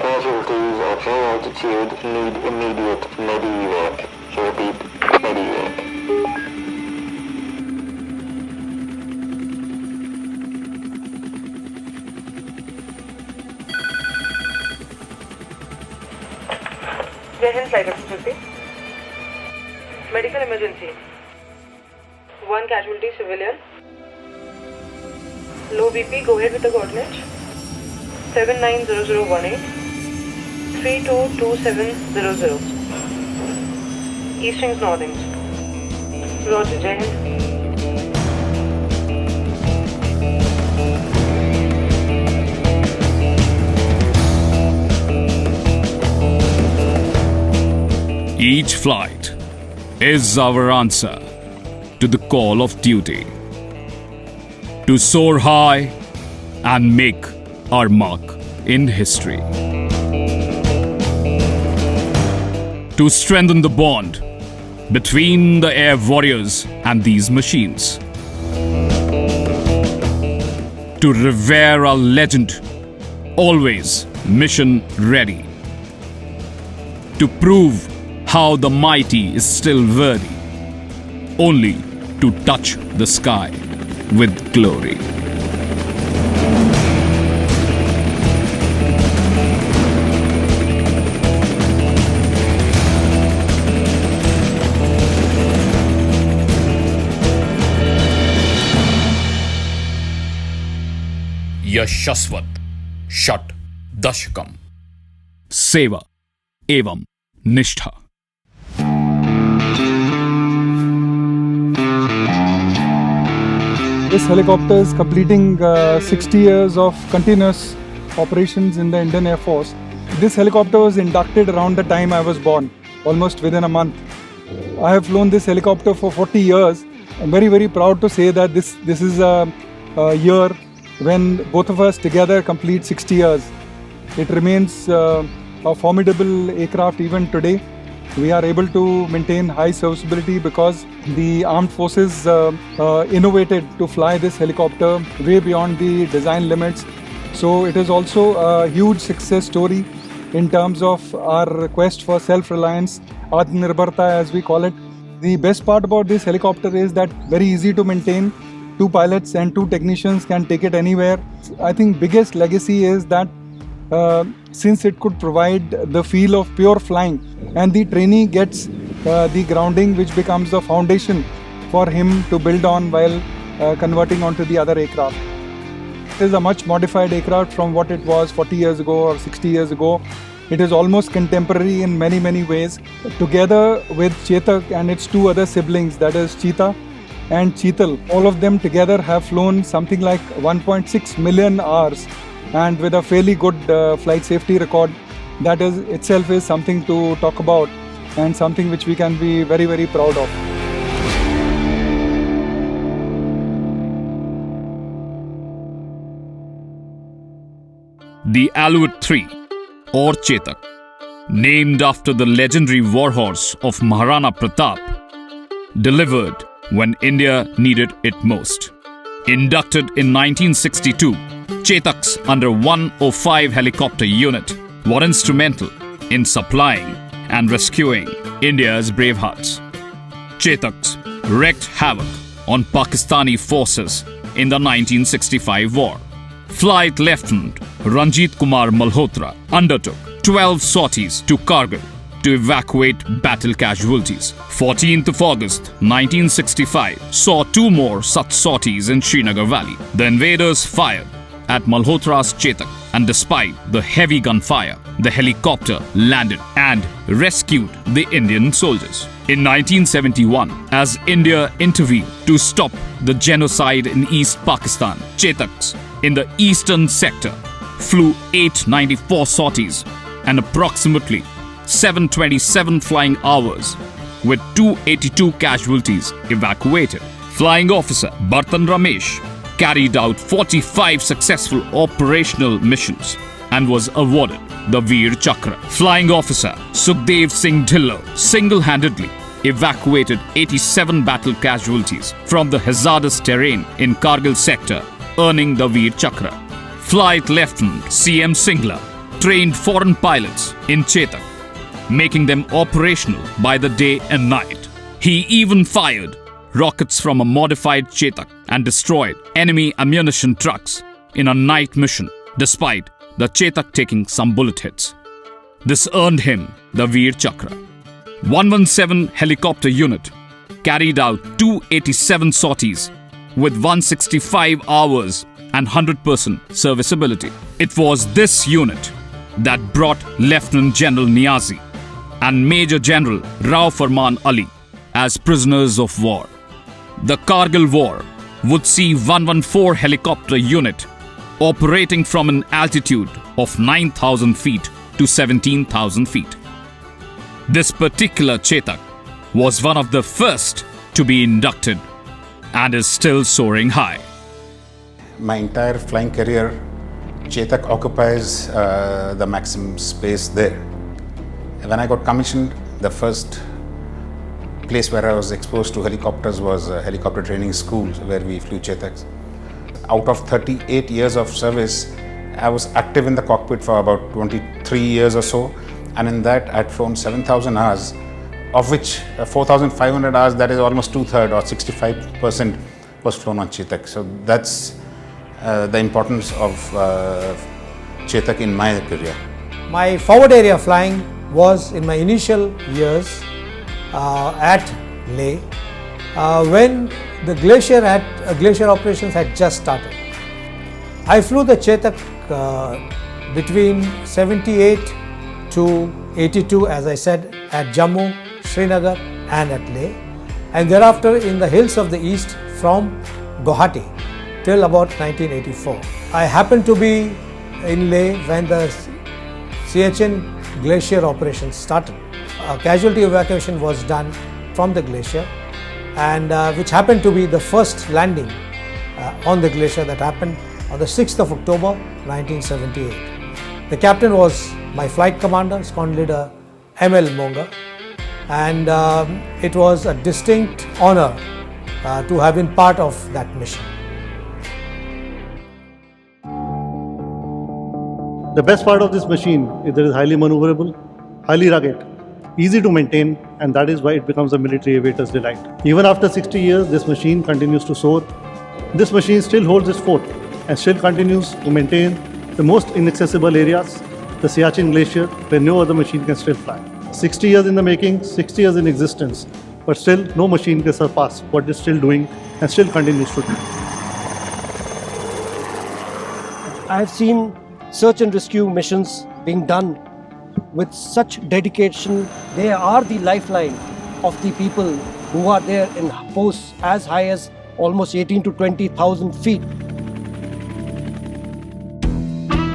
casualties at high altitude need immediate medevac. Repeat, medevac. Jai Hind Flight Security. Medical emergency. One casualty civilian. Low BP, go ahead with the coordinates. 790018 322700. Eastings, Northings. Roger, Jai Hind. Each flight is our answer to the call of duty. To soar high and make our mark in history. To strengthen the bond between the air warriors and these machines. To revere our legend, always mission ready. To prove how the mighty is still worthy, only to touch the sky with glory. यशस्वत षट दशकम सेवा एवं निष्ठा. This helicopter is completing 60 years of continuous operations in the Indian Air Force. This helicopter was inducted around the time I was born, almost within a month. I have flown this helicopter for 40 years. I'm very, very proud to say that this is a year when both of us together complete 60 years. It remains a formidable aircraft even today. We are able to maintain high serviceability because the armed forces innovated to fly this helicopter way beyond the design limits. So it is also a huge success story in terms of our quest for self-reliance, Atmanirbharta as we call it. The best part about this helicopter is that very easy to maintain. 2 pilots and 2 technicians can take it anywhere. I think biggest legacy is that since it could provide the feel of pure flying, and the trainee gets the grounding which becomes the foundation for him to build on while converting onto the other aircraft. It is a much modified aircraft from what it was 40 years ago or 60 years ago. It is almost contemporary in many, many ways. Together with Chetak and its 2 other siblings, that is Cheetah and Cheetal, all of them together have flown something like 1.6 million hours, and with a fairly good flight safety record. That is itself is something to talk about and something which we can be very, very proud of. The Alouette 3 or Chetak, named after the legendary warhorse of Maharana Pratap, delivered when India needed it most. Inducted in 1962, Chetak's under 105 helicopter unit were instrumental in supplying and rescuing India's brave hearts. Chetaks wreaked havoc on Pakistani forces in the 1965 war. Flight Lieutenant Ranjit Kumar Malhotra undertook 12 sorties to Kargil to evacuate battle casualties. 14th of August 1965 saw 2 more such sorties in Srinagar Valley. The invaders fired at Malhotra's Chetak, and despite the heavy gunfire, the helicopter landed and rescued the Indian soldiers. In 1971, as India intervened to stop the genocide in East Pakistan, Chetaks in the eastern sector flew 894 sorties and approximately 727 flying hours, with 282 casualties evacuated. Flying officer Bartan Ramesh carried out 45 successful operational missions and was awarded the Veer Chakra. Flying officer Sukhdev Singh Dhillo single-handedly evacuated 87 battle casualties from the hazardous terrain in Kargil sector, earning the Veer Chakra. Flight Lieutenant C.M. Singla trained foreign pilots in Chetak, making them operational by the day and night. He even fired rockets from a modified Chetak and destroyed enemy ammunition trucks in a night mission, despite the Chetak taking some bullet hits. This earned him the Veer Chakra. 117 helicopter unit carried out 287 sorties with 165 hours and 100% serviceability. It was this unit that brought Lieutenant General Niazi and Major General Rao Farman Ali as prisoners of war. The Kargil War would see 114 helicopter unit operating from an altitude of 9,000 feet to 17,000 feet. This particular Chetak was one of the first to be inducted and is still soaring high. My entire flying career, Chetak occupies the maximum space there. When I got commissioned, the first place where I was exposed to helicopters was a helicopter training school where we flew Chetaks. Out of 38 years of service, I was active in the cockpit for about 23 years or so, and in that I'd flown 7,000 hours, of which 4,500 hours, that is almost two-thirds or 65% was flown on Chetak. So that's the importance of Chetak in my career. My forward area flying was in my initial years at Leh, when the glacier operations had just started. I flew the Chetak between 78 to 82, as I said, at Jammu, Srinagar and at Leh, and thereafter in the hills of the east from Guwahati till about 1984. I happened to be in Leh when the Siachen glacier operations started. A casualty evacuation was done from the glacier, and which happened to be the first landing on the glacier that happened on the 6th of October 1978. The captain was my flight commander, Squadron Leader M.L. Monga, and it was a distinct honor to have been part of that mission. The best part of this machine is that it is highly maneuverable, highly rugged, easy to maintain, and that is why it becomes a military aviator's delight. Even after 60 years, this machine continues to soar. This machine still holds its fort and still continues to maintain the most inaccessible areas, the Siachen Glacier, where no other machine can still fly. 60 years in the making, 60 years in existence, but still no machine can surpass what it's still doing and still continues to do. I have seen search and rescue missions being done with such dedication. They are the lifeline of the people who are there in posts as high as almost 18 to 20,000 feet.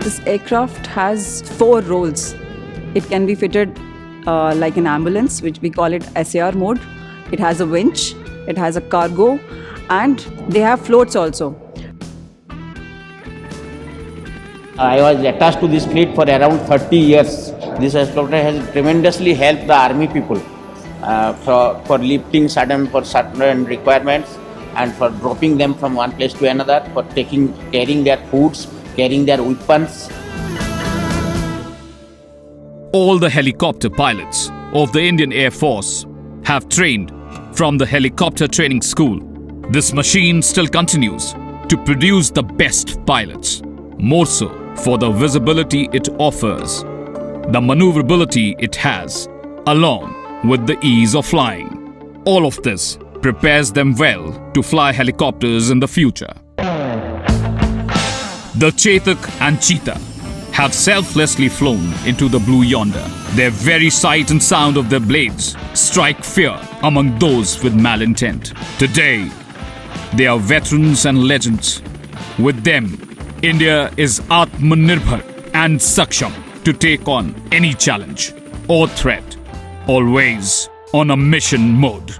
This aircraft has 4 roles. It can be fitted like an ambulance, which we call it SAR mode. It has a winch, it has a cargo, and they have floats also. I was attached to this fleet for around 30 years. This helicopter has tremendously helped the army people for lifting for certain requirements and for dropping them from one place to another, for carrying their foods, carrying their weapons. All the helicopter pilots of the Indian Air Force have trained from the helicopter training school. This machine still continues to produce the best pilots, more so for the visibility it offers, the maneuverability it has, along with the ease of flying. All of this prepares them well to fly helicopters in the future. The Chetak and Cheetah have selflessly flown into the blue yonder. Their very sight and sound of their blades strike fear among those with malintent. Today, they are veterans and legends. With them, India is Atmanirbhar and Saksham to take on any challenge or threat, always on a mission mode.